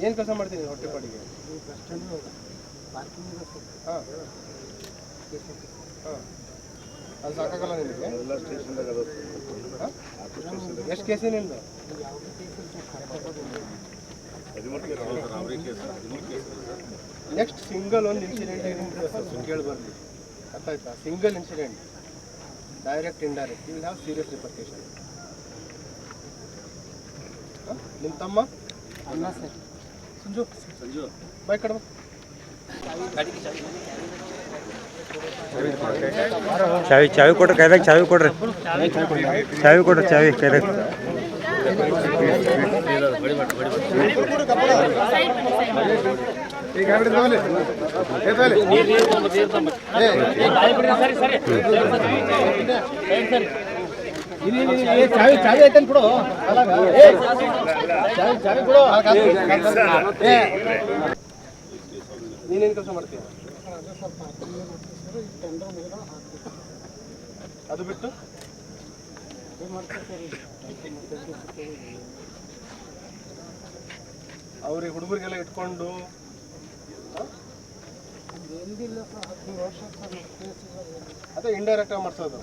ಏನು ಕೆಲಸ ಮಾಡ್ತೀನಿ ಹೊಟ್ಟೆಪಾಡಿಗೆ? ಹಾಂ ಹಾಂ, ಅದು ಸಾಕಾಗಲ್ಲ ನಿಮಗೆ? ಎಷ್ಟು ಕೇಸಿ ನಿಂದು? ನೆಕ್ಸ್ಟ್ ಸಿಂಗಲ್ ಒಂದು ಇನ್ಸಿಡೆಂಟ್ ಏನಿದೆ ಕೇಳಿ ಬರಲಿ, ಅರ್ಥ ಆಯ್ತಾ? Single incident, direct indirect, you will have serious repercussion. ನಿಮ್ಮ ತಮ್ಮ ಅಲ್ಲ ಸರ್, ಸಂಜು ಬೈ ಕಡೆ ಚಾವಿ ಕೊಡ್ರಿ ಕೈದಾಗ, ಚಾವಿ ಕೊಡ್ರಿ, ಚಾವಿ ಕೊಡ್ರಿ, ಚಾವಿ ಕೈದಾಗ. ಚಾವಿ ಐತನ್ ಕೊಡು, ಚಾವಿ ಕೊಡು. ನೀನೇನು ಕೆಲಸ ಮಾಡ್ತೀಯ? ಅದು ಬಿಟ್ಟು ಅವ್ರಿಗೆ ಹುಡುಗರಿಗೆಲ್ಲ ಇಟ್ಕೊಂಡು ಅದೇ ಇಂಡೈರೆಕ್ಟ್ ಆಗಿ ಮಾಡಿಸೋದು.